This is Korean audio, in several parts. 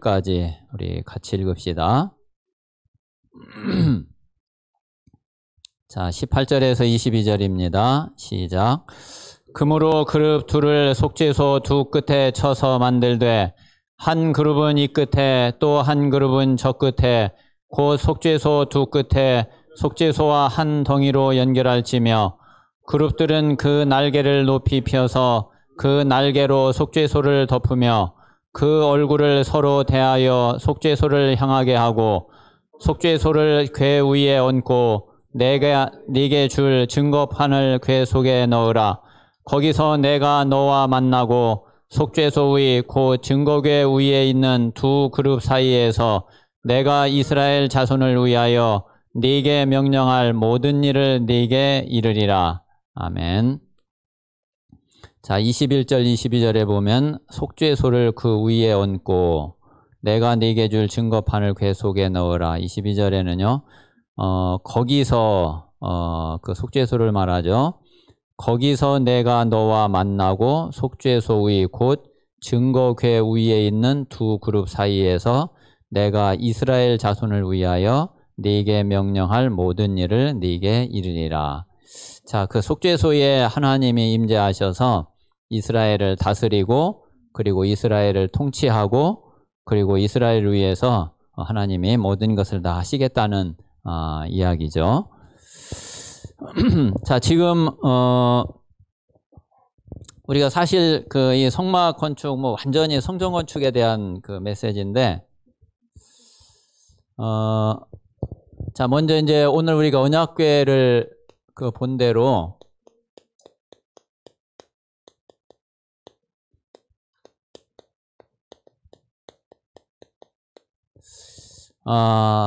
22절까지 우리 같이 읽읍시다. 자, 18절에서 22절입니다. 시작. 그러므로 그룹 둘을 속죄소 두 끝에 쳐서 만들되 한 그룹은 이 끝에 또 한 그룹은 저 끝에 곧 속죄소 두 끝에 속죄소와 한 덩이로 연결할지며 그룹들은 그 날개를 높이 펴서 그 날개로 속죄소를 덮으며 그 얼굴을 서로 대하여 속죄소를 향하게 하고 속죄소를 궤 위에 얹고 네게 줄 증거판을 궤 속에 넣으라. 거기서 내가 너와 만나고 속죄소 위 곧 증거궤 위에 있는 두 그룹 사이에서 내가 이스라엘 자손을 위하여 네게 명령할 모든 일을 네게 이르리라. 아멘. 자, 21절 22절에 보면 속죄소를 그 위에 얹고 내가 네게 줄 증거판을 궤 속에 넣으라. 22절에는요. 거기서 그 속죄소를 말하죠. 거기서 내가 너와 만나고 속죄소 위 곧 증거궤 위에 있는 두 그룹 사이에서 내가 이스라엘 자손을 위하여 네게 명령할 모든 일을 네게 이르리라. 자, 그 속죄소에 하나님이 임재하셔서 이스라엘을 다스리고 그리고 이스라엘을 통치하고 그리고 이스라엘을 위해서 하나님이 모든 것을 다 하시겠다는 이야기죠. 자, 지금 우리가 사실 그 이 성막 건축 뭐 완전히 성전 건축에 대한 그 메시지인데 자, 먼저 이제 오늘 우리가 언약궤를 그 본대로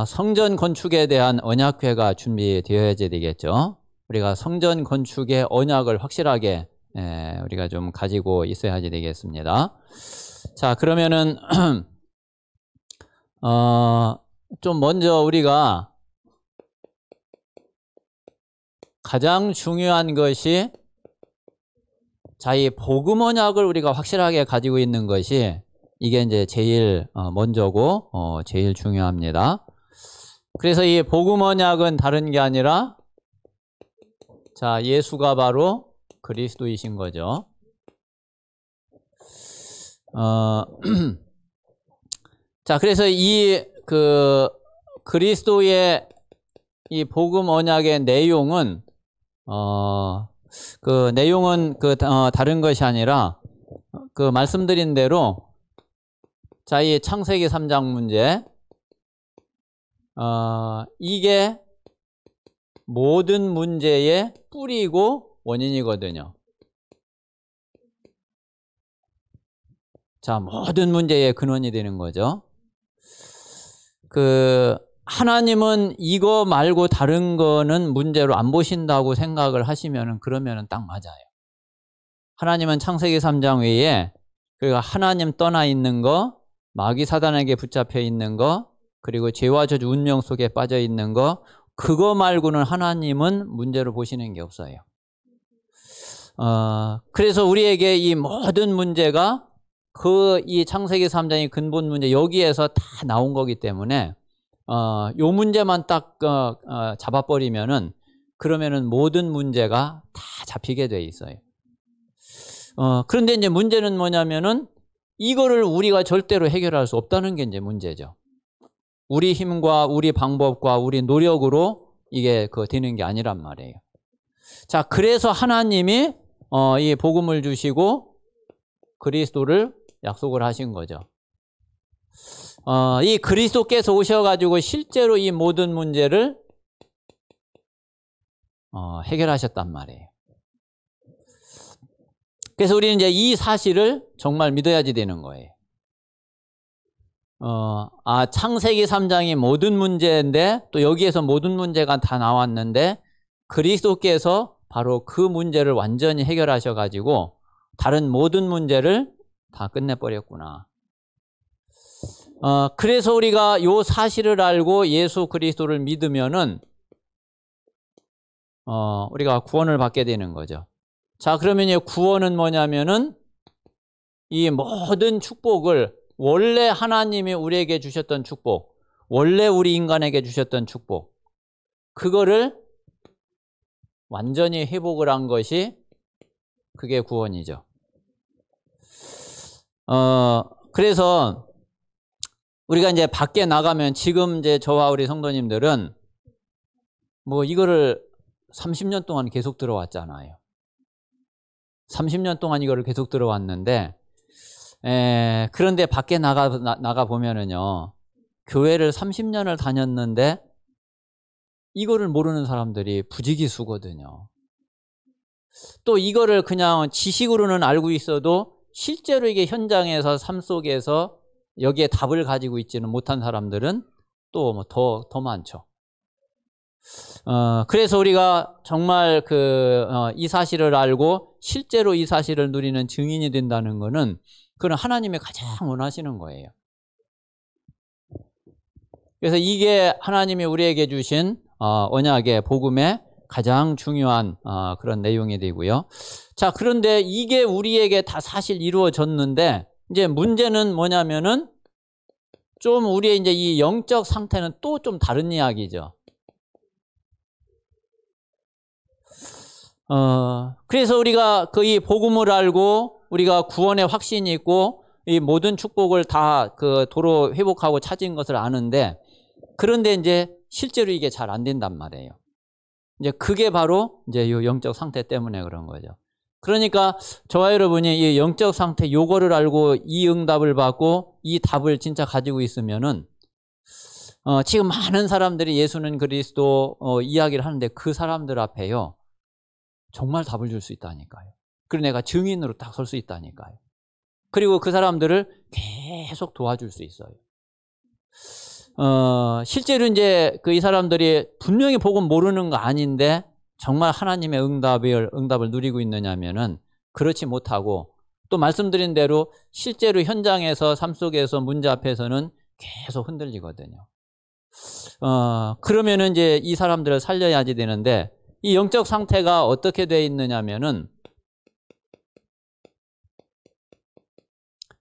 성전 건축에 대한 언약궤가 준비되어야 되겠죠. 우리가 성전 건축의 언약을 확실하게 우리가 좀 가지고 있어야 되겠습니다. 자, 그러면은 좀 먼저 우리가 가장 중요한 것이 자, 이 복음 언약을 우리가 확실하게 가지고 있는 것이 이게 이제 제일 먼저고 제일 중요합니다. 그래서 이 복음 언약은 다른 게 아니라 자, 예수가 바로 그리스도이신 거죠. 자, 그래서 이 그리스도의 이 복음 언약의 내용은 그 내용은 다른 것이 아니라 그 말씀드린 대로 자, 이 창세기 3장 문제 이게 모든 문제의 뿌리고 원인이거든요. 자, 모든 문제의 근원이 되는 거죠. 하나님은 이거 말고 다른 거는 문제로 안 보신다고 생각을 하시면은 그러면은 딱 맞아요. 하나님은 창세기 3장 외에 그리고 하나님 떠나 있는 거, 마귀 사단에게 붙잡혀 있는 거, 그리고 죄와 저주 운명 속에 빠져 있는 거, 그거 말고는 하나님은 문제로 보시는 게 없어요. 그래서 우리에게 이 모든 문제가 이 창세기 3장의 근본 문제 여기에서 다 나온 거기 때문에 요 문제만 딱 잡아버리면은 그러면은 모든 문제가 다 잡히게 돼 있어요. 그런데 이제 문제는 뭐냐면은 이거를 우리가 절대로 해결할 수 없다는 게 이제 문제죠. 우리 힘과 우리 방법과 우리 노력으로 이게 되는 게 아니란 말이에요. 자, 그래서 하나님이 이 복음을 주시고 그리스도를 약속을 하신 거죠. 이 그리스도께서 오셔가지고 실제로 이 모든 문제를 해결하셨단 말이에요. 그래서 우리는 이제 이 사실을 정말 믿어야지 되는 거예요. 창세기 3장이 모든 문제인데 또 여기에서 모든 문제가 다 나왔는데 그리스도께서 바로 그 문제를 완전히 해결하셔가지고 다른 모든 문제를 다 끝내버렸구나. 그래서 우리가 요 사실을 알고 예수 그리스도를 믿으면은 우리가 구원을 받게 되는 거죠. 자, 그러면 구원은 뭐냐면은 이 모든 축복을 원래 하나님이 우리에게 주셨던 축복, 원래 우리 인간에게 주셨던 축복, 그거를 완전히 회복을 한 것이 그게 구원이죠. 그래서 우리가 이제 밖에 나가면 지금 이제 저와 우리 성도님들은 뭐 이거를 30년 동안 계속 들어왔잖아요. 30년 동안 이거를 계속 들어왔는데, 그런데 밖에 나가 보면은요, 교회를 30년을 다녔는데 이거를 모르는 사람들이 부지기수거든요. 또 이거를 그냥 지식으로는 알고 있어도 실제로 이게 현장에서 삶 속에서 여기에 답을 가지고 있지는 못한 사람들은 또 뭐 더 많죠. 그래서 우리가 정말 이 사실을 알고 실제로 이 사실을 누리는 증인이 된다는 것은 그건 하나님이 가장 원하시는 거예요. 그래서 이게 하나님이 우리에게 주신 언약의 복음의 가장 중요한 그런 내용이 되고요. 자, 그런데 이게 우리에게 다 사실 이루어졌는데 이제 문제는 뭐냐면은 좀 우리의 이제 이 영적 상태는 또 좀 다른 이야기죠. 그래서 우리가 이 복음을 알고 우리가 구원의 확신이 있고 이 모든 축복을 다 도로 회복하고 찾은 것을 아는데, 그런데 이제 실제로 이게 잘 안 된단 말이에요. 이제 그게 바로 이제 이 영적 상태 때문에 그런 거죠. 그러니까 저와 여러분이 이 영적 상태 요거를 알고 이 응답을 받고 이 답을 진짜 가지고 있으면은 지금 많은 사람들이 예수는 그리스도 이야기를 하는데 그 사람들 앞에요 정말 답을 줄 수 있다니까요. 그리고 내가 증인으로 딱 설 수 있다니까요. 그리고 그 사람들을 계속 도와줄 수 있어요. 실제로 이제 이 사람들이 분명히 복음 모르는 거 아닌데 정말 하나님의 응답을 누리고 있느냐면은 그렇지 못하고, 또 말씀드린 대로 실제로 현장에서 삶 속에서 문제 앞에서는 계속 흔들리거든요. 그러면은 이제 이 사람들을 살려야지 되는데, 이 영적 상태가 어떻게 되어 있느냐면은,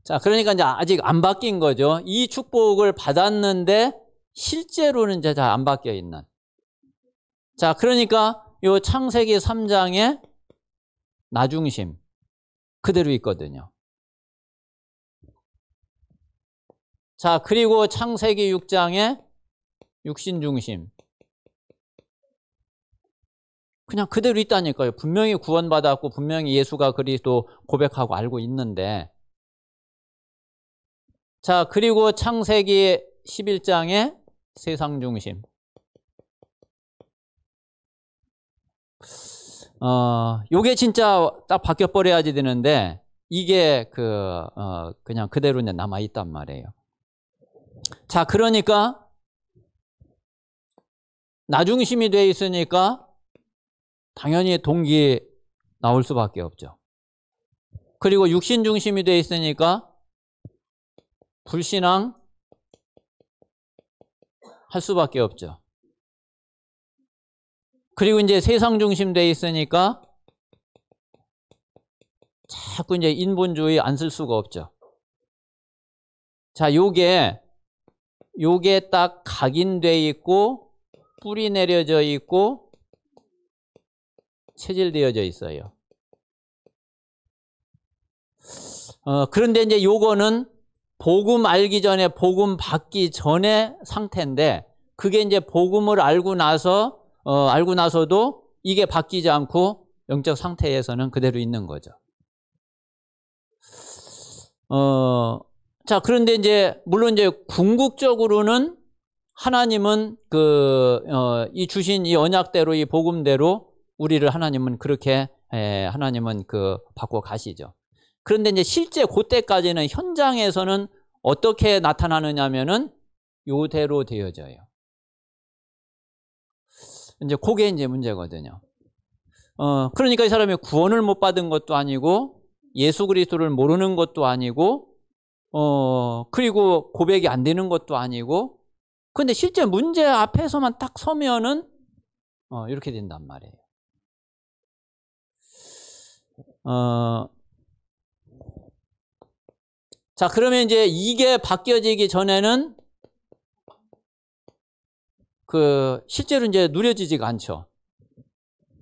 자, 그러니까 이제 아직 안 바뀐 거죠. 이 축복을 받았는데 실제로는 이제 잘 안 바뀌어 있는. 자, 그러니까 요 창세기 3장의 나중심 그대로 있거든요. 자, 그리고 창세기 6장의 육신중심 그냥 그대로 있다니까요. 분명히 구원받았고 분명히 예수가 그리스도 고백하고 알고 있는데, 자, 그리고 창세기 11장의 세상중심. 요게 진짜 딱 바뀌어버려야지 되는데, 이게 그냥 그대로 남아있단 말이에요. 자, 그러니까, 나중심이 돼 있으니까, 당연히 동기 나올 수밖에 없죠. 그리고 육신중심이 돼 있으니까, 불신앙 할 수밖에 없죠. 그리고 이제 세상 중심 돼 있으니까 자꾸 이제 인본주의 안 쓸 수가 없죠. 자, 요게 딱 각인돼 있고 뿌리 내려져 있고 체질되어져 있어요. 그런데 이제 요거는 복음 알기 전에 복음 받기 전의 상태인데, 그게 이제 복음을 알고 나서도 이게 바뀌지 않고 영적 상태에서는 그대로 있는 거죠. 자, 그런데 이제 물론 이제 궁극적으로는 하나님은 이 주신 이 언약대로 이 복음대로 우리를 하나님은 그렇게 하나님은 바꿔 가시죠. 그런데 이제 실제 그때까지는 현장에서는 어떻게 나타나느냐면은 요대로 되어져요. 이제 그게 이제 문제거든요. 그러니까 이 사람이 구원을 못 받은 것도 아니고 예수 그리스도를 모르는 것도 아니고 그리고 고백이 안 되는 것도 아니고, 근데 실제 문제 앞에서만 딱 서면은 이렇게 된단 말이에요. 자, 그러면 이제 이게 바뀌어지기 전에는 실제로 이제 누려지지가 않죠.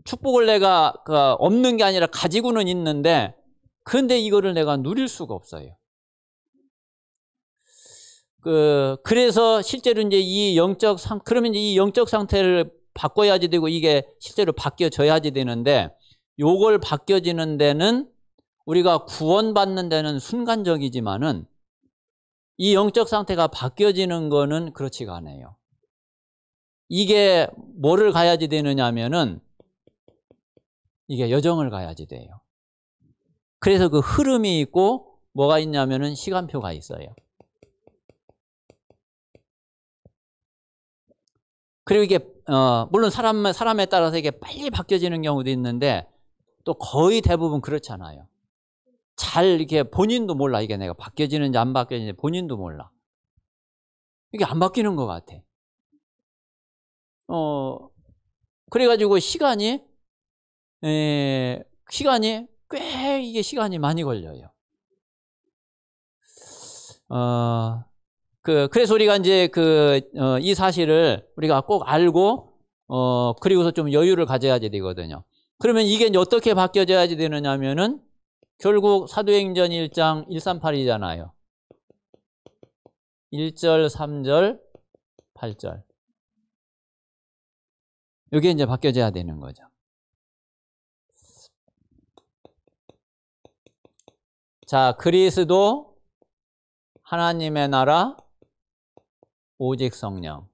축복을 내가 없는 게 아니라 가지고는 있는데, 근데 이거를 내가 누릴 수가 없어요. 그래서 실제로 이제 그러면 이 영적 상태를 바꿔야지 되고 이게 실제로 바뀌어져야지 되는데, 요걸 바뀌어지는 데는 우리가 구원받는 데는 순간적이지만은 이 영적 상태가 바뀌어지는 거는 그렇지가 않아요. 이게 뭐를 가야지 되느냐 하면은 이게 여정을 가야지 돼요. 그래서 그 흐름이 있고 뭐가 있냐면은 시간표가 있어요. 그리고 이게 물론 사람에 따라서 이게 빨리 바뀌어지는 경우도 있는데 또 거의 대부분 그렇잖아요. 잘 이렇게 본인도 몰라. 이게 내가 바뀌어지는지 안 바뀌어지는지 본인도 몰라. 이게 안 바뀌는 것 같아. 그래가지고 시간이 꽤 이게 시간이 많이 걸려요. 그래서 우리가 이제 이 사실을 우리가 꼭 알고, 그리고서 좀 여유를 가져야지 되거든요. 그러면 이게 이제 어떻게 바뀌어져야지 되느냐면은 결국 사도행전 1장 138이잖아요. 1절, 3절, 8절. 이게 이제 바뀌어져야 되는 거죠. 자, 그리스도, 하나님의 나라, 오직 성령.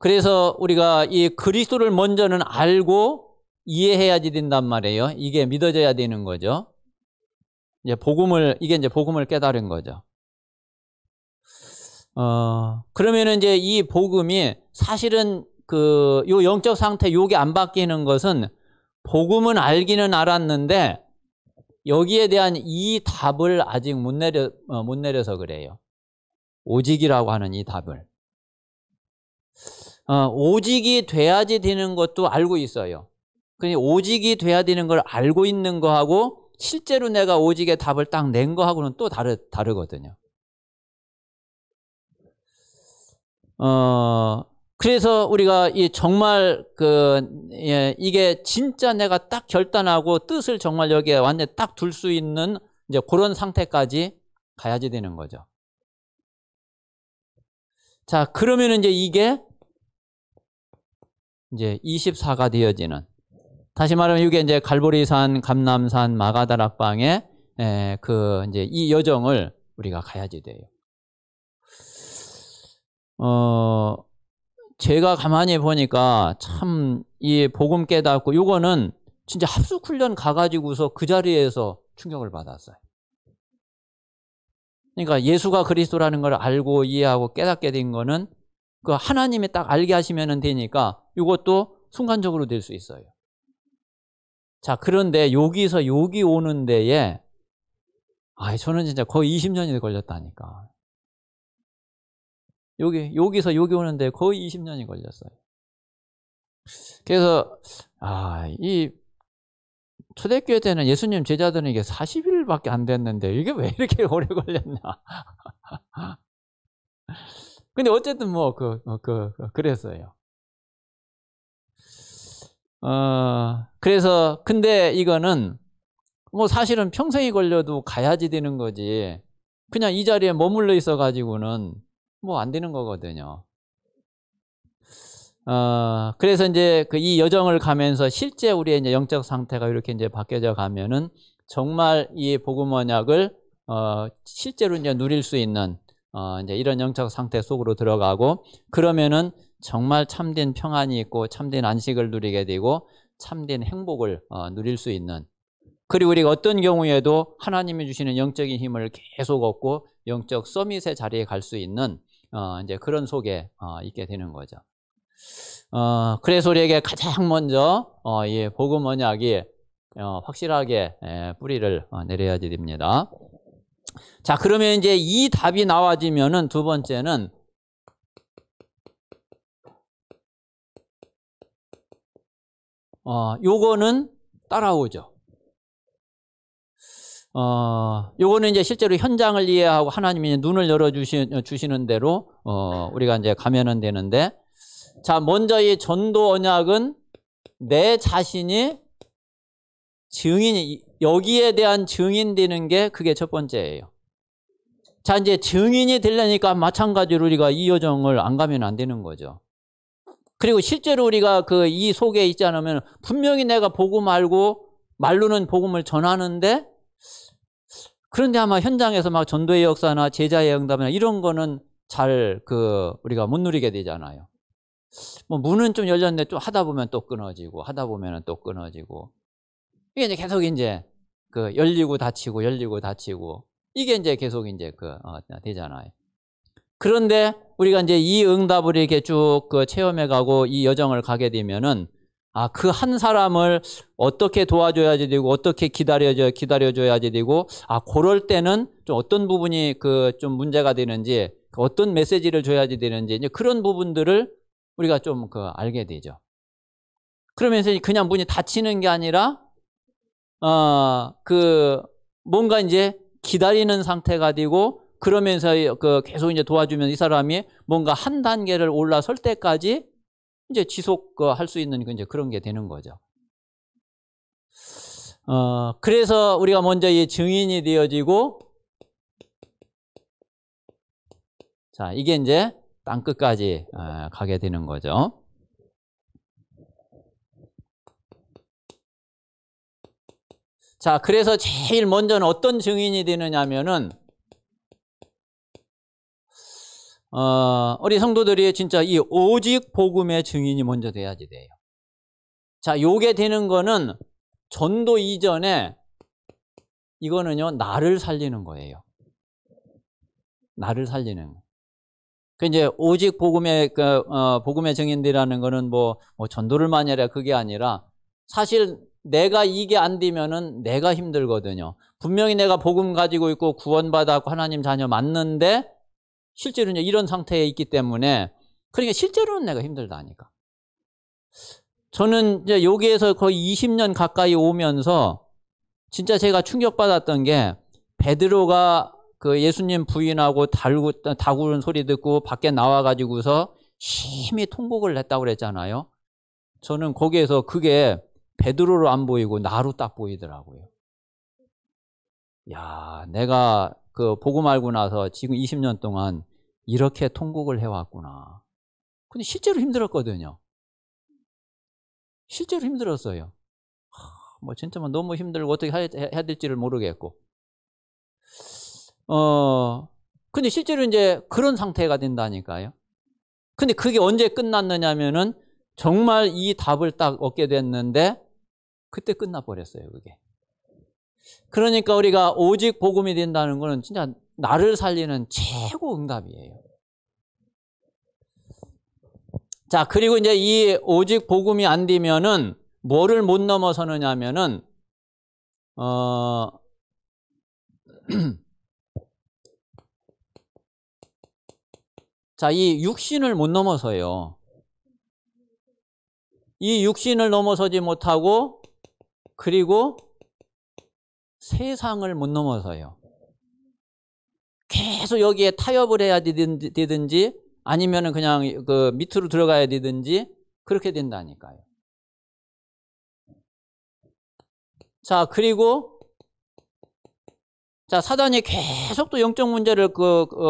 그래서 우리가 이 그리스도를 먼저는 알고 이해해야지 된단 말이에요. 이게 믿어져야 되는 거죠. 이게 이제 복음을 깨달은 거죠. 그러면은 이제 이 복음이 사실은 요 영적 상태 요게 안 바뀌는 것은 복음은 알기는 알았는데 여기에 대한 이 답을 아직 못 내려서 그래요. 오직이라고 하는 이 답을. 오직이 돼야지 되는 것도 알고 있어요. 그러니 오직이 돼야 되는 걸 알고 있는 거하고 실제로 내가 오직의 답을 딱 낸 거하고는 또 다르거든요. 그래서 우리가 정말 이게 진짜 내가 딱 결단하고 뜻을 정말 여기에 완전히 딱 둘 수 있는 이제 그런 상태까지 가야지 되는 거죠. 자, 그러면 이게 이제 24가 되어지는, 다시 말하면 이게 이제 갈보리산, 감람산, 마가다락방의 이제 이 여정을 우리가 가야지 돼요. 제가 가만히 보니까 참 이 복음 깨닫고 요거는 진짜 합숙훈련 가가지고서 그 자리에서 충격을 받았어요. 그러니까 예수가 그리스도라는 걸 알고 이해하고 깨닫게 된 거는 하나님이 딱 알게 하시면 되니까 이것도 순간적으로 될 수 있어요. 자, 그런데 여기서 여기 오는 데에 저는 진짜 거의 20년이 걸렸다니까. 여기서 여기 오는데 거의 20년이 걸렸어요. 그래서 이 초대교회 때는 예수님 제자들은 이게 40일밖에 안 됐는데 이게 왜 이렇게 오래 걸렸나. 근데 어쨌든 그랬어요. 그래서 근데 이거는 사실은 평생이 걸려도 가야지 되는 거지. 그냥 이 자리에 머물러 있어 가지고는 안 되는 거거든요. 그래서 이제 이 여정을 가면서 실제 우리의 이제 영적 상태가 이렇게 이제 바뀌어져 가면은 정말 이 복음 언약을 실제로 이제 누릴 수 있는 이제 이런 영적 상태 속으로 들어가고, 그러면은 정말 참된 평안이 있고 참된 안식을 누리게 되고 참된 행복을 누릴 수 있는, 그리고 우리가 어떤 경우에도 하나님이 주시는 영적인 힘을 계속 얻고 영적 서밋의 자리에 갈 수 있는 이제 그런 속에 있게 되는 거죠. 그래서 우리에게 가장 먼저 이 복음 언약이 확실하게 뿌리를 내려야지 됩니다. 자, 그러면 이제 이 답이 나와지면은 두 번째는 요거는 따라오죠. 요거는 이제 실제로 현장을 이해하고 하나님이 눈을 열어주시는 대로, 우리가 이제 가면은 되는데, 자, 먼저 이 전도 언약은 내 자신이 여기에 대한 증인 되는 게 그게 첫 번째예요. 자, 이제 증인이 되려니까 마찬가지로 우리가 이 여정을 안 가면 안 되는 거죠. 그리고 실제로 우리가 이 속에 있지 않으면 분명히 내가 복음 알고 말로는 복음을 전하는데, 그런데 아마 현장에서 막 전도의 역사나 제자의 응답이나 이런 거는 잘 우리가 못 누리게 되잖아요. 뭐 문은 좀 열렸는데 좀 하다 보면 또 끊어지고 하다 보면 또 끊어지고, 이게 이제 계속 이제 열리고 닫히고 이게 이제 계속 이제 되잖아요. 그런데 우리가 이제 이 응답을 이렇게 쭉 체험해 가고 이 여정을 가게 되면은, 그 한 사람을 어떻게 도와줘야지 되고 어떻게 기다려줘야지 되고, 그럴 때는 좀 어떤 부분이 좀 문제가 되는지, 어떤 메시지를 줘야지 되는지, 이제 그런 부분들을 우리가 좀 알게 되죠. 그러면서 그냥 문이 닫히는 게 아니라 뭔가 이제 기다리는 상태가 되고, 그러면서 계속 이제 도와주면 이 사람이 뭔가 한 단계를 올라설 때까지 이제 지속할 수 있는 이제 그런 게 되는 거죠. 그래서 우리가 먼저 이 증인이 되어지고, 자, 이게 이제 땅 끝까지 가게 되는 거죠. 자, 그래서 제일 먼저는 어떤 증인이 되느냐 하면은, 우리 성도들이 진짜 이 오직 복음의 증인이 먼저 돼야지 돼요. 자, 요게 되는 거는 전도 이전에 이거는요, 나를 살리는 거예요. 나를 살리는 거. 이제 오직 복음의 복음의 증인들이라는 거는 뭐 전도를 많이 하라 그게 아니라, 사실 내가 이게 안 되면은 내가 힘들거든요. 분명히 내가 복음 가지고 있고 구원받았고 하나님 자녀 맞는데 실제로는 이런 상태에 있기 때문에, 그러니까 실제로는 내가 힘들다니까. 저는 이제 여기에서 거의 20년 가까이 오면서 진짜 제가 충격받았던 게, 베드로가 예수님 부인하고 다구는 소리 듣고 밖에 나와가지고서 심히 통곡을 했다고 그랬잖아요. 저는 거기에서 그게 베드로로 안 보이고 나로 딱 보이더라고요. 야, 내가 복음 알고 나서 지금 20년 동안 이렇게 통곡을 해왔구나. 근데 실제로 힘들었거든요. 실제로 힘들었어요. 뭐 진짜 너무 힘들고 어떻게 해야 될지를 모르겠고. 근데 실제로 이제 그런 상태가 된다니까요. 근데 그게 언제 끝났느냐면은 정말 이 답을 딱 얻게 됐는데 그때 끝나버렸어요, 그게. 그러니까 우리가 오직 복음이 된다는 거는 진짜 나를 살리는 최고 응답이에요. 자, 그리고 이제 이 오직 복음이 안 되면은 뭐를 못 넘어서느냐면은, 자, 이 육신을 못 넘어서요. 이 육신을 넘어서지 못하고, 그리고 세상을 못 넘어서요. 계속 여기에 타협을 해야 되든지 아니면은 그냥 밑으로 들어가야 되든지 그렇게 된다니까요. 자, 그리고 자, 사단이 계속 또 영적 문제를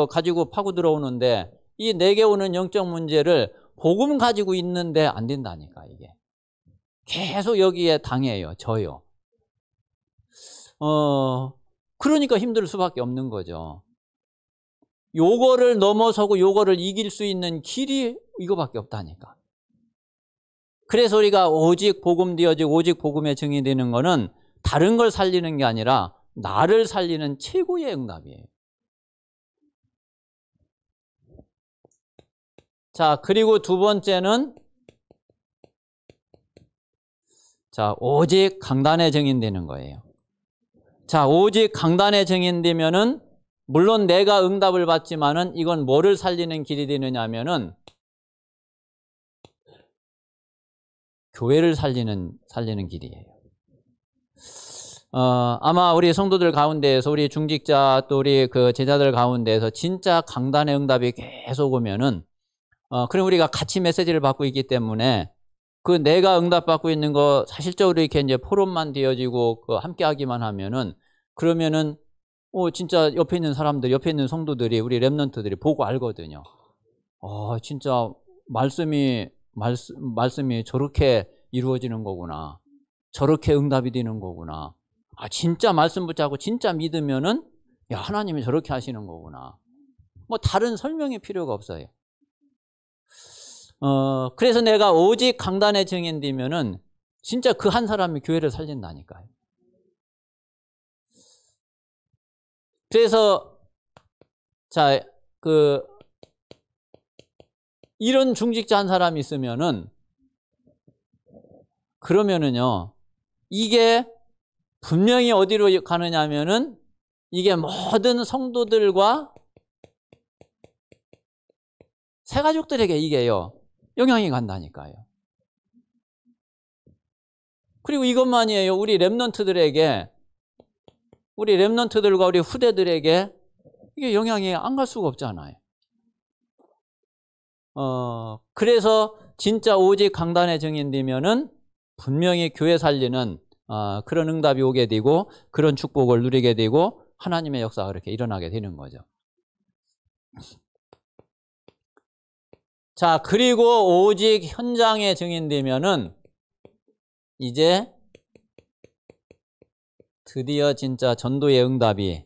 가지고 파고 들어오는데, 이 내게 오는 영적 문제를 복음 가지고 있는데 안 된다니까, 이게. 계속 여기에 당해요, 져요. 그러니까 힘들 수밖에 없는 거죠. 요거를 넘어서고 요거를 이길 수 있는 길이 이거밖에 없다니까. 그래서 우리가 오직 복음 되어지고 오직 복음의 증인이 되는 거는 다른 걸 살리는 게 아니라 나를 살리는 최고의 응답이에요. 자, 그리고 두 번째는, 자, 오직 강단의 증인 되는 거예요. 자, 오직 강단의 증인 되면은 물론 내가 응답을 받지만은 이건 뭐를 살리는 길이 되느냐 하면은 교회를 살리는 길이에요. 아마 우리 성도들 가운데에서 우리 중직자 또 우리 그 제자들 가운데에서 진짜 강단의 응답이 계속 오면은 그럼 우리가 같이 메시지를 받고 있기 때문에 그 내가 응답받고 있는 거 사실적으로 이렇게 이제 포럼만 되어지고 그 함께 하기만 하면은 그러면은 진짜 옆에 있는 사람들, 옆에 있는 성도들이 우리 렘넌트들이 보고 알거든요. 진짜 말씀이 저렇게 이루어지는 거구나. 저렇게 응답이 되는 거구나. 진짜 말씀 붙잡고 진짜 믿으면은 야, 하나님이 저렇게 하시는 거구나. 뭐 다른 설명이 필요가 없어요. 그래서 내가 오직 강단의 증인 되면은 진짜 그 한 사람이 교회를 살린다니까요. 그래서 자, 이런 중직자 한 사람이 있으면은 그러면은요, 이게 분명히 어디로 가느냐 하면은 이게 모든 성도들과 새가족들에게 이게요, 영향이 간다니까요. 그리고 이것만이에요. 우리 렘넌트들과 우리 후대들에게 이게 영향이 안 갈 수가 없잖아요. 그래서 진짜 오직 강단의 증인 되면은 분명히 교회 살리는 그런 응답이 오게 되고 그런 축복을 누리게 되고 하나님의 역사가 그렇게 일어나게 되는 거죠. 자, 그리고 오직 현장의 증인 되면은 이제 드디어 진짜 전도의 응답이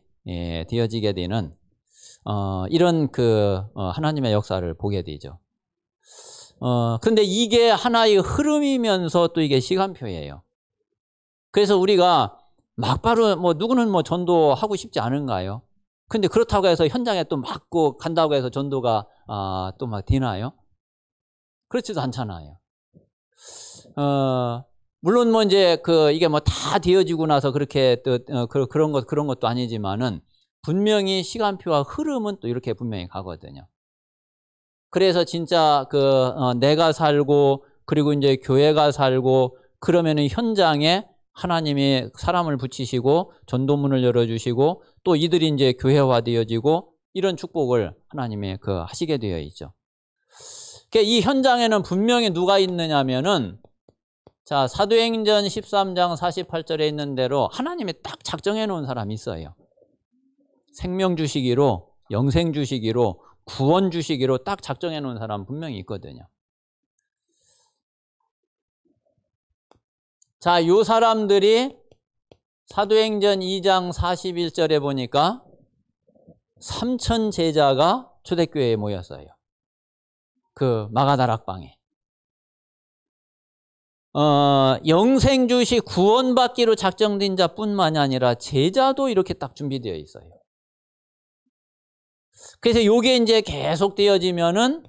되어지게 되는 이런 하나님의 역사를 보게 되죠. 근데 이게 하나의 흐름이면서 또 이게 시간표예요. 그래서 우리가 막바로 누구는 전도하고 싶지 않은가요? 근데 그렇다고 해서 현장에 또 맞고 간다고 해서 전도가 또 막 되나요? 그렇지도 않잖아요. 물론 이제 이게 다 되어지고 나서 그렇게 또 그런 것도 아니지만은 분명히 시간표와 흐름은 또 이렇게 분명히 가거든요. 그래서 진짜 내가 살고 그리고 이제 교회가 살고 그러면은 현장에 하나님이 사람을 붙이시고 전도문을 열어주시고 또 이들이 이제 교회화 되어지고 이런 축복을 하나님이 하시게 되어 있죠. 이 현장에는 분명히 누가 있느냐면은 자, 사도행전 13장 48절에 있는 대로 하나님이 딱 작정해 놓은 사람이 있어요. 생명 주시기로, 영생 주시기로, 구원 주시기로 딱 작정해 놓은 사람 분명히 있거든요. 자, 요 사람들이 사도행전 2장 41절에 보니까 3,000 제자가 초대교회에 모였어요. 마가다락방에. 영생 주시 구원받기로 작정된 자뿐만이 아니라 제자도 이렇게 딱 준비되어 있어요. 그래서 요게 이제 계속 되어지면은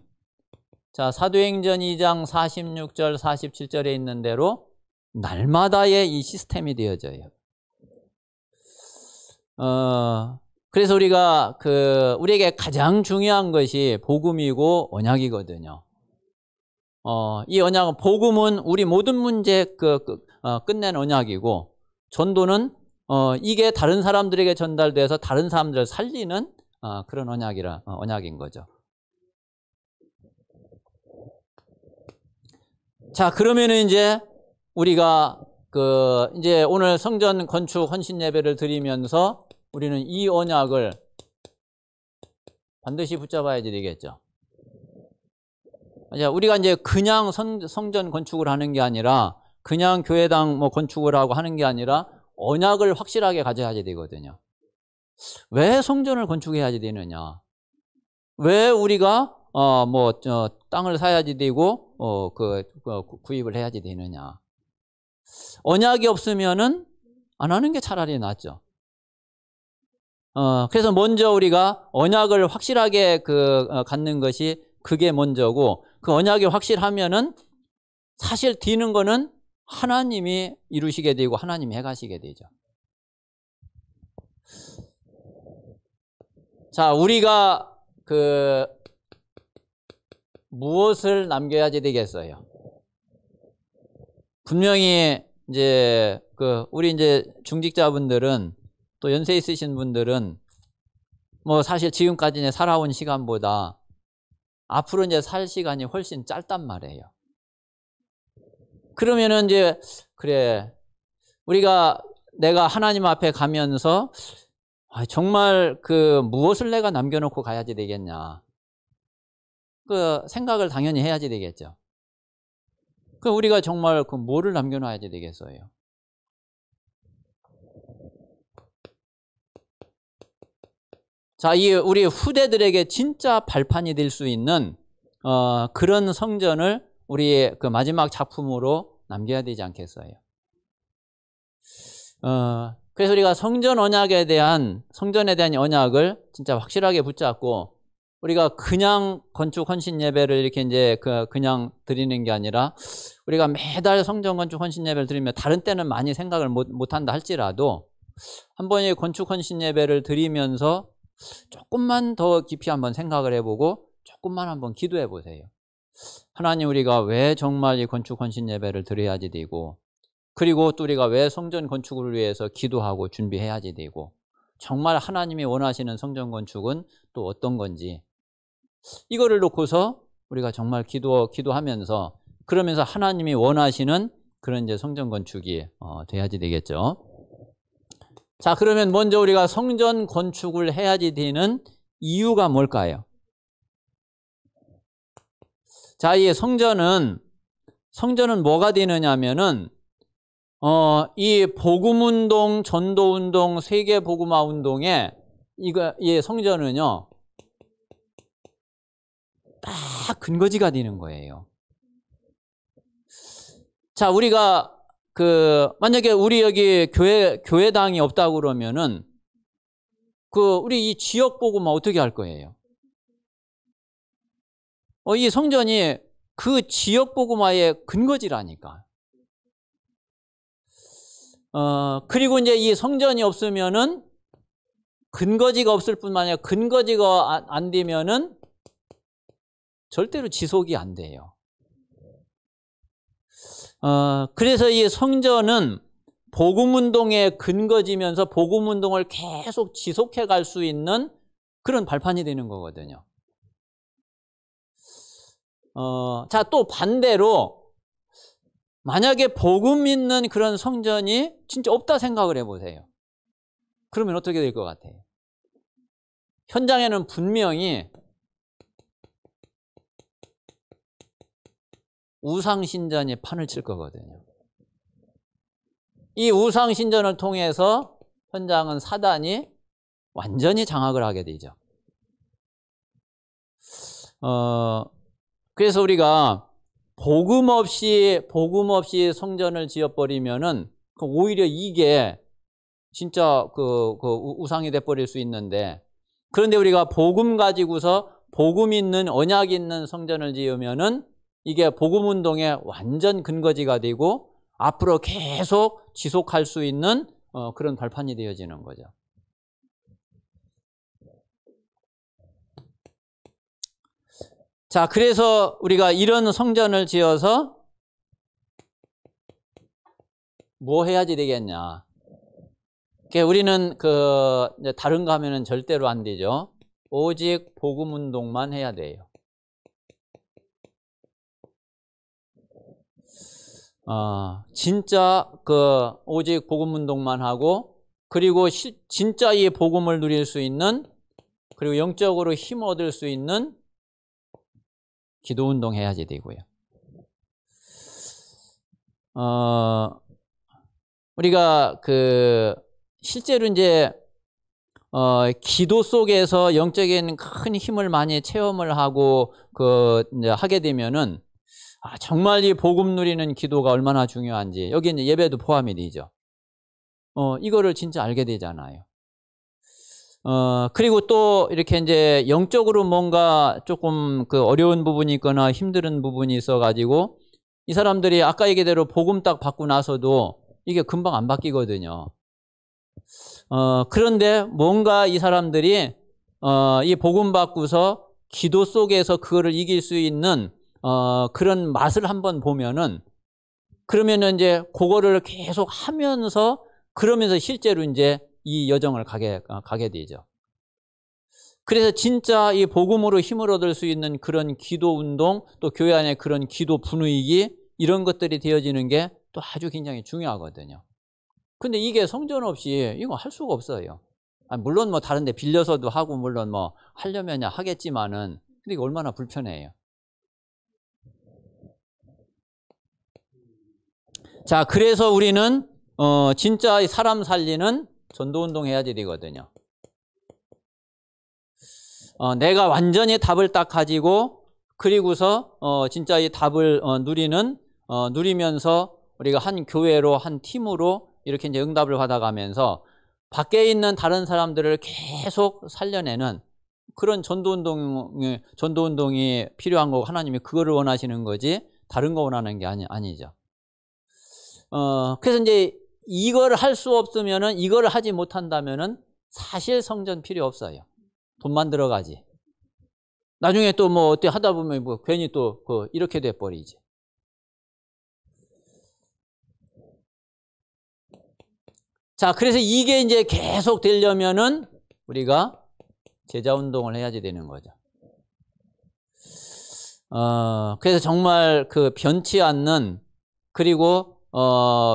자, 사도행전 2장 46절 47절에 있는 대로 날마다의 이 시스템이 되어져요. 그래서 우리가 우리에게 가장 중요한 것이 복음이고 언약이거든요. 이 언약은 복음은 우리 모든 문제 끝낸 언약이고 전도는 이게 다른 사람들에게 전달돼서 다른 사람들을 살리는 그런 언약인 거죠. 자, 그러면은 이제 우리가 이제 오늘 성전 건축 헌신 예배를 드리면서 우리는 이 언약을 반드시 붙잡아야 되겠죠. 우리가 이제 그냥 성전 건축을 하는 게 아니라 그냥 교회당 건축을 하고 하는 게 아니라 언약을 확실하게 가져야 되거든요. 왜 성전을 건축해야지 되느냐? 왜 우리가 땅을 사야지 되고 구입을 해야지 되느냐? 언약이 없으면은 안 하는 게 차라리 낫죠. 그래서 먼저 우리가 언약을 확실하게 갖는 것이 그게 먼저고 그 언약이 확실하면은 사실 뒤는 거는 하나님이 이루시게 되고 하나님이 해가시게 되죠. 자, 우리가 무엇을 남겨야지 되겠어요? 분명히 이제 우리 이제 중직자분들은 또 연세 있으신 분들은 뭐 사실 지금까지 이제 살아온 시간보다 앞으로 이제 살 시간이 훨씬 짧단 말이에요. 그러면은 이제 그래 내가 하나님 앞에 가면서 정말 무엇을 내가 남겨놓고 가야지 되겠냐. 생각을 당연히 해야지 되겠죠. 그럼 우리가 정말 뭐를 남겨놔야지 되겠어요? 자, 우리 후대들에게 진짜 발판이 될 수 있는 그런 성전을 우리 마지막 작품으로 남겨야 되지 않겠어요? 그래서 우리가 성전에 대한 언약을 진짜 확실하게 붙잡고 우리가 그냥 건축 헌신 예배를 이렇게 이제 그냥 드리는 게 아니라 우리가 매달 성전 건축 헌신 예배를 드리면 다른 때는 많이 생각을 못 한다 할지라도 한번 이 건축 헌신 예배를 드리면서 조금만 더 깊이 한번 생각을 해보고 조금만 한번 기도해 보세요. 하나님, 우리가 왜 정말 이 건축 헌신 예배를 드려야지 되고, 그리고 또 우리가 왜 성전 건축을 위해서 기도하고 준비해야지 되고, 정말 하나님이 원하시는 성전 건축은 또 어떤 건지, 이거를 놓고서 우리가 정말 기도하면서 그러면서 하나님이 원하시는 그런 이제 성전 건축이 돼야지 되겠죠. 자, 그러면 먼저 우리가 성전 건축을 해야지 되는 이유가 뭘까요? 자, 이 성전은 뭐가 되느냐면은 이 복음운동, 전도운동, 세계복음화 운동에 이 성전은요 딱 근거지가 되는 거예요. 자, 우리가 만약에 우리 여기 교회당이 없다고 그러면은 우리 이 지역 복음화 어떻게 할 거예요? 이 성전이 그 지역 복음화의 근거지라니까. 그리고 이제 이 성전이 없으면은 근거지가 없을 뿐만 아니라 근거지가 안 되면은 절대로 지속이 안 돼요. 그래서 이 성전은 복음운동의 근거지면서 복음운동을 계속 지속해 갈 수 있는 그런 발판이 되는 거거든요. 자, 또 반대로 만약에 복음 있는 그런 성전이 진짜 없다 생각을 해보세요. 그러면 어떻게 될 것 같아요? 현장에는 분명히 우상신전이 판을 칠 거거든요. 이 우상신전을 통해서 현장은 사단이 완전히 장악을 하게 되죠. 그래서 우리가 복음 없이 성전을 지어버리면은 오히려 이게 진짜 우상이 돼버릴 수 있는데, 그런데 우리가 복음 가지고서 복음 있는 언약 있는 성전을 지으면은 이게 복음 운동의 완전 근거지가 되고 앞으로 계속 지속할 수 있는 그런 발판이 되어지는 거죠. 자, 그래서 우리가 이런 성전을 지어서 뭐 해야지 되겠냐? 우리는 다른 거 하면은 절대로 안 되죠. 오직 복음 운동만 해야 돼요. 진짜 오직 복음 운동만 하고, 그리고 진짜 이 복음을 누릴 수 있는, 그리고 영적으로 힘 얻을 수 있는 기도 운동 해야지 되고요. 우리가 실제로 이제 기도 속에서 영적인 큰 힘을 많이 체험을 하고 이제 하게 되면은 정말 이 복음 누리는 기도가 얼마나 중요한지, 여기 이제 예배도 포함이 되죠. 이거를 진짜 알게 되잖아요. 그리고 또 이렇게 이제 영적으로 뭔가 조금 어려운 부분이 있거나 힘든 부분이 있어가지고 이 사람들이 아까 얘기대로 복음 딱 받고 나서도 이게 금방 안 바뀌거든요. 그런데 뭔가 이 사람들이 이 복음 받고서 기도 속에서 그거를 이길 수 있는 그런 맛을 한번 보면은 그러면은 이제 그거를 계속 하면서 그러면서 실제로 이제 이 여정을 가게 되죠. 그래서 진짜 이 복음으로 힘을 얻을 수 있는 그런 기도 운동, 또 교회 안에 그런 기도 분위기, 이런 것들이 되어지는 게 또 아주 굉장히 중요하거든요. 근데 이게 성전 없이 이거 할 수가 없어요. 물론 뭐 다른 데 빌려서도 하고 물론 뭐 하려면 하겠지만은 근데 이게 얼마나 불편해요. 자, 그래서 우리는 진짜 사람 살리는 전도운동 해야지 되거든요. 내가 완전히 답을 딱 가지고 그리고서 진짜 이 답을 누리면서 우리가 한 교회로 한 팀으로 이렇게 이제 응답을 받아가면서 밖에 있는 다른 사람들을 계속 살려내는 그런 전도운동이 필요한 거고 하나님이 그거를 원하시는 거지 다른 거 원하는 게 아니죠. 그래서 이제 이걸 할 수 없으면은 이걸 하지 못한다면은 사실 성전 필요 없어요. 돈만 들어가지. 나중에 또 뭐 어떻게 하다 보면 뭐 괜히 또 이렇게 돼 버리지. 자, 그래서 이게 이제 계속 되려면은 우리가 제자 운동을 해야지 되는 거죠. 그래서 정말 변치 않는 그리고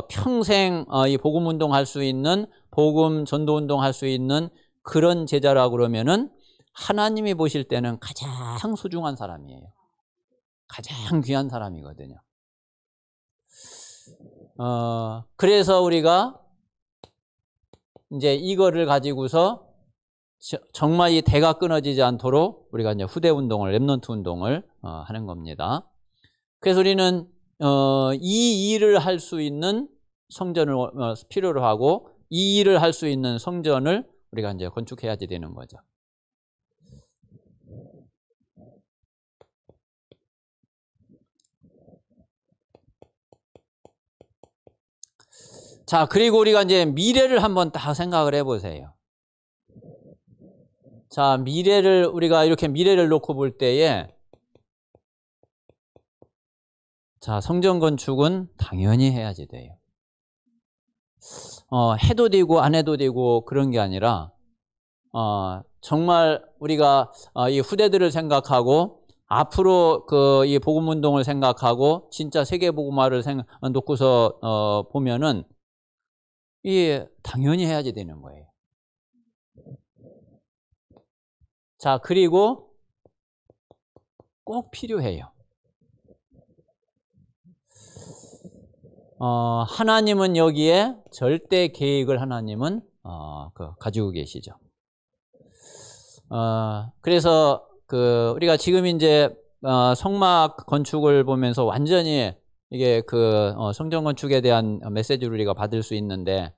평생 이 복음 운동 할 수 있는 복음 전도 운동 할 수 있는 그런 제자라고 그러면은 하나님이 보실 때는 가장 소중한 사람이에요. 가장 귀한 사람이거든요. 그래서 우리가 이제 이거를 가지고서 정말 이 대가 끊어지지 않도록 우리가 이제 후대 운동을, 랩넌트 운동을 하는 겁니다. 그래서 우리는 이 일을 할 수 있는 성전을 필요로 하고 이 일을 할 수 있는 성전을 우리가 이제 건축해야지 되는 거죠. 자, 그리고 우리가 이제 미래를 한번 딱 생각을 해보세요. 자, 우리가 이렇게 미래를 놓고 볼 때에 자, 성전 건축은 당연히 해야지 돼요. 해도 되고 안 해도 되고 그런 게 아니라 정말 우리가 이 후대들을 생각하고 앞으로 이 복음 운동을 생각하고 진짜 세계 복음화를 놓고서 보면은 당연히 해야지 되는 거예요. 자, 그리고 꼭 필요해요. 하나님은 여기에 절대 계획을 하나님은 가지고 계시죠. 그래서 우리가 지금 이제 성막 건축을 보면서 완전히 이게 성전 건축에 대한 메시지를 우리가 받을 수 있는데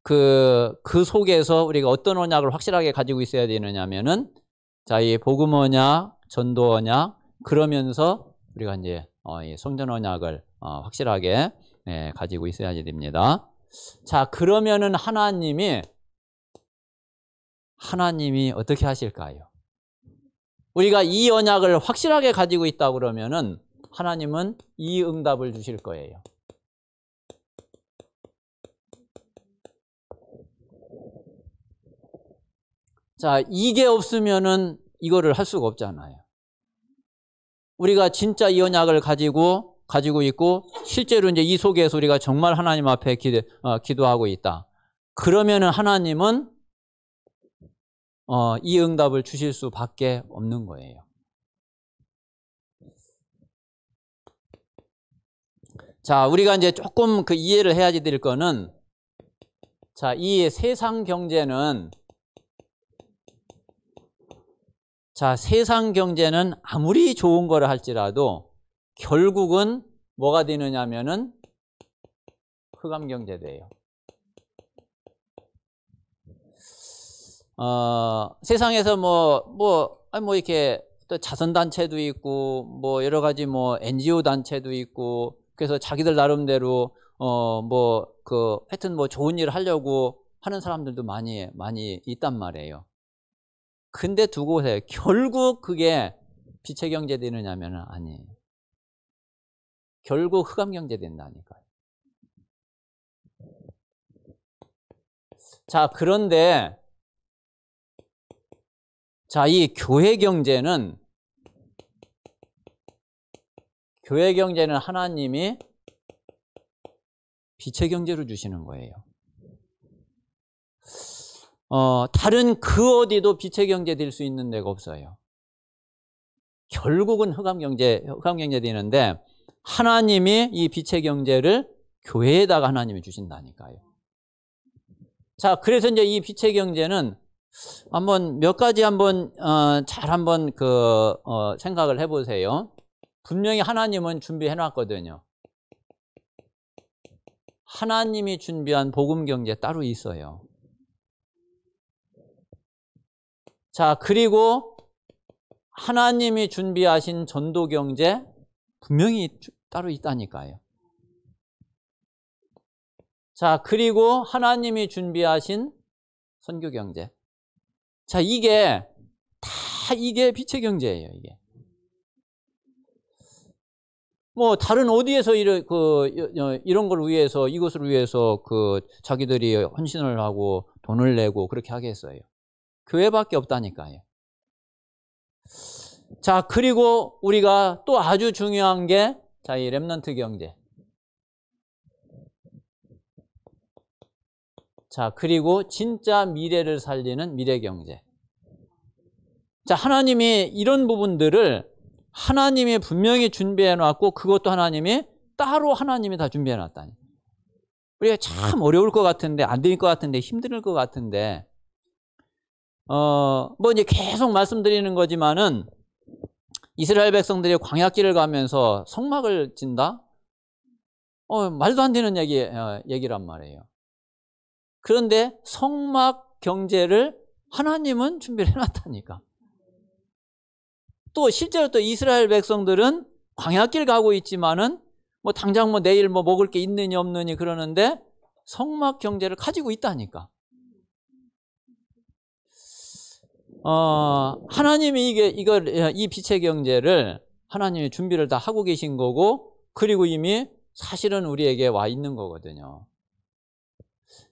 그 속에서 우리가 어떤 언약을 확실하게 가지고 있어야 되느냐면은 자, 이 복음 언약, 전도 언약 그러면서 우리가 이제 이 성전 언약을 확실하게 가지고 있어야지 됩니다. 자, 그러면은 하나님이 어떻게 하실까요? 우리가 이 언약을 확실하게 가지고 있다 그러면은 하나님은 이 응답을 주실 거예요. 자, 이게 없으면은 이거를 할 수가 없잖아요. 우리가 진짜 이 언약을 가지고 있고 실제로 이제 이 속에서 우리가 정말 하나님 앞에 기도하고 있다. 그러면은 하나님은 이 응답을 주실 수밖에 없는 거예요. 자, 우리가 이제 조금 이해를 해야지 될 거는 자, 이 세상 경제는 아무리 좋은 거를 할지라도 결국은 뭐가 되느냐면은 흑암 경제돼요. 세상에서 뭐 이렇게 또 자선단체도 있고 뭐 여러 가지 뭐 NGO 단체도 있고 그래서 자기들 나름대로 하여튼 뭐 좋은 일을 하려고 하는 사람들도 많이 있단 말이에요. 근데 두고 보세요. 결국 그게 빛의 경제 되느냐면 아니에요. 결국 흑암경제 된다니까요. 자, 그런데 자, 이 교회 경제는 하나님이 빛의 경제로 주시는 거예요. 다른 그 어디도 빛의 경제 될 수 있는 데가 없어요. 결국은 흑암경제 되는데 하나님이 이 빛의 경제를 교회에다가 하나님이 주신다니까요. 자, 그래서 이제 이 빛의 경제는 한번 몇 가지 한번 잘 한번 생각을 해보세요. 분명히 하나님은 준비해 놨거든요. 하나님이 준비한 복음 경제 따로 있어요. 자, 그리고 하나님이 준비하신 전도 경제 분명히 따로 있다니까요. 자, 그리고 하나님이 준비하신 선교 경제. 자, 이게 빛의 경제예요, 이게. 뭐 다른 어디에서 이런 걸 위해서, 이것을 위해서 자기들이 헌신을 하고 돈을 내고 그렇게 하겠어요. 교회밖에 없다니까요. 자, 그리고 우리가 또 아주 중요한 게 자, 이 렘넌트 경제. 자, 그리고 진짜 미래를 살리는 미래 경제. 자, 하나님이 이런 부분들을 하나님이 분명히 준비해 놨고 그것도 하나님이 따로 하나님이 다 준비해 놨다니. 우리가 참 어려울 것 같은데, 안 될 것 같은데, 힘들 것 같은데, 뭐 이제 계속 말씀드리는 거지만은 이스라엘 백성들이 광야길을 가면서 성막을 진다? 말도 안 되는 얘기란 말이에요. 그런데 성막 경제를 하나님은 준비를 해놨다니까. 또 실제로 또 이스라엘 백성들은 광야길 가고 있지만은 뭐 당장 뭐 내일 뭐 먹을 게 있느니 없느니 그러는데 성막 경제를 가지고 있다니까. 하나님이 이 빛의 경제를 하나님이 준비를 다 하고 계신 거고, 그리고 이미 사실은 우리에게 와 있는 거거든요.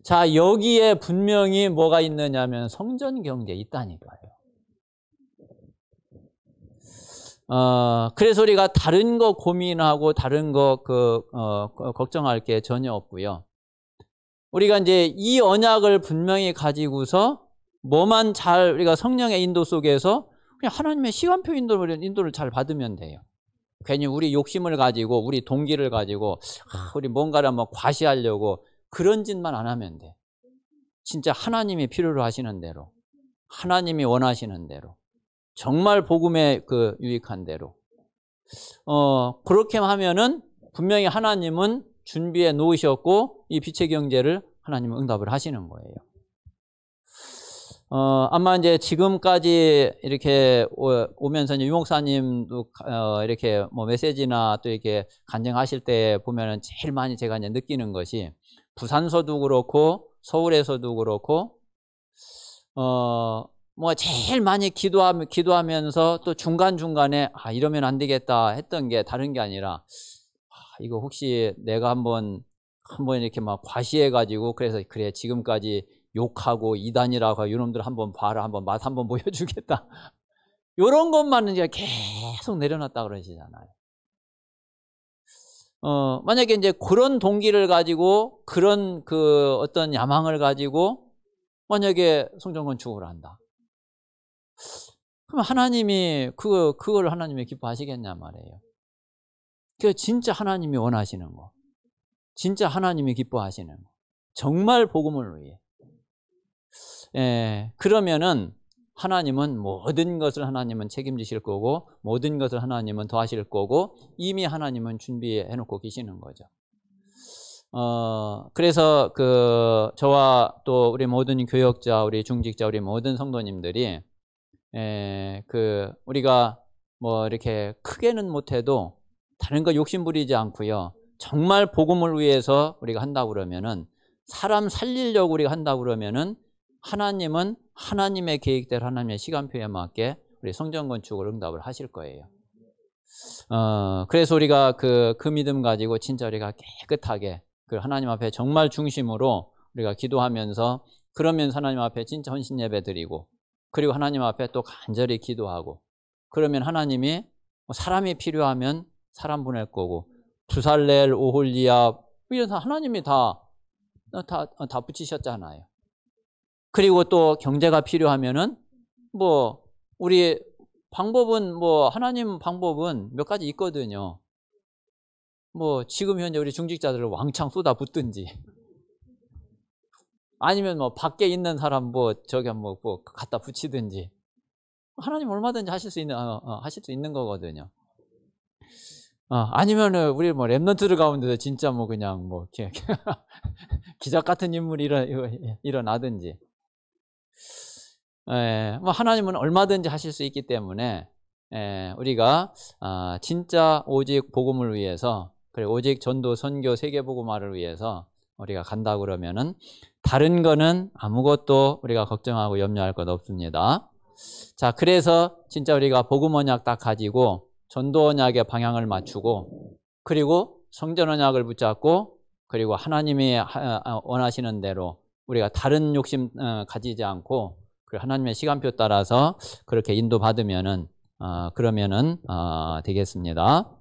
자, 여기에 분명히 뭐가 있느냐면 성전 경제 있다니까요. 그래서 우리가 다른 거 고민하고 다른 거 걱정할 게 전혀 없고요. 우리가 이제 이 언약을 분명히 가지고서 뭐만 잘 우리가 성령의 인도 속에서 그냥 하나님의 시간표 인도를 잘 받으면 돼요. 괜히 우리 욕심을 가지고 우리 동기를 가지고 우리 뭔가를 한번 과시하려고 그런 짓만 안 하면 돼. 진짜 하나님이 필요로 하시는 대로, 하나님이 원하시는 대로, 정말 복음에 유익한 대로 그렇게 하면은 분명히 하나님은 준비해 놓으셨고 이 빛의 경제를 하나님은 응답을 하시는 거예요. 아마 이제 지금까지 이렇게 오면서 이제 유목사님도 이렇게 뭐 메시지나 또 이렇게 간증하실 때 보면은 제일 많이 제가 이제 느끼는 것이 부산서도 그렇고 서울에서도 그렇고 뭐 제일 많이 기도하면서 또 중간중간에 이러면 안 되겠다 했던 게 다른 게 아니라 이거 혹시 내가 한번 이렇게 막 과시해가지고 그래서 그래 지금까지 욕하고 이단이라고 이놈들 한번 봐라, 한번 맛 한번 보여주겠다. 이런 것만은 이제 계속 내려놨다 그러시잖아요. 만약에 이제 그런 동기를 가지고 그런 어떤 야망을 가지고 만약에 성전 건축을 한다. 그럼 하나님이 그걸 하나님이 기뻐하시겠냐 말이에요. 그 진짜 하나님이 원하시는 거, 진짜 하나님이 기뻐하시는 거, 정말 복음을 위해. 그러면은 하나님은 모든 것을 하나님은 책임지실 거고 모든 것을 하나님은 더 하실 거고 이미 하나님은 준비해 놓고 계시는 거죠. 그래서 저와 또 우리 모든 교역자, 우리 중직자, 우리 모든 성도님들이 우리가 뭐 이렇게 크게는 못해도 다른 거 욕심 부리지 않고요. 정말 복음을 위해서 우리가 한다고 그러면은 사람 살리려고 우리가 한다고 그러면은 하나님은 하나님의 계획대로 하나님의 시간표에 맞게 우리 성전 건축을 응답을 하실 거예요. 그래서 우리가 그 믿음 가지고 진짜 우리가 깨끗하게 그 하나님 앞에 정말 중심으로 우리가 기도하면서, 그러면서 하나님 앞에 진짜 헌신 예배 드리고, 그리고 하나님 앞에 또 간절히 기도하고, 그러면 하나님이 사람이 필요하면 사람 보낼 거고, 두살렐, 오홀리압 이런 하나님이 다 붙이셨잖아요. 그리고 또 경제가 필요하면은 뭐 우리 방법은 뭐 하나님 방법은 몇 가지 있거든요. 뭐 지금 현재 우리 중직자들을 왕창 쏟아붓든지, 아니면 뭐 밖에 있는 사람 뭐 저기 뭐 갖다 붙이든지, 하나님 얼마든지 하실 수 있는 거거든요. 아니면은 우리 뭐 랩런트들 가운데서 진짜 뭐 그냥 뭐 기적 같은 인물이 일어나든지, 뭐 하나님은 얼마든지 하실 수 있기 때문에, 우리가 진짜 오직 복음을 위해서, 그리고 오직 전도, 선교, 세계복음화를 위해서 우리가 간다 그러면은 다른 거는 아무것도 우리가 걱정하고 염려할 것 없습니다. 자, 그래서 진짜 우리가 복음 언약 딱 가지고 전도 언약의 방향을 맞추고, 그리고 성전 언약을 붙잡고, 그리고 하나님이 원하시는 대로 우리가 다른 욕심 가지지 않고, 그리고 하나님의 시간표 따라서 그렇게 인도받으면은 그러면은 되겠습니다.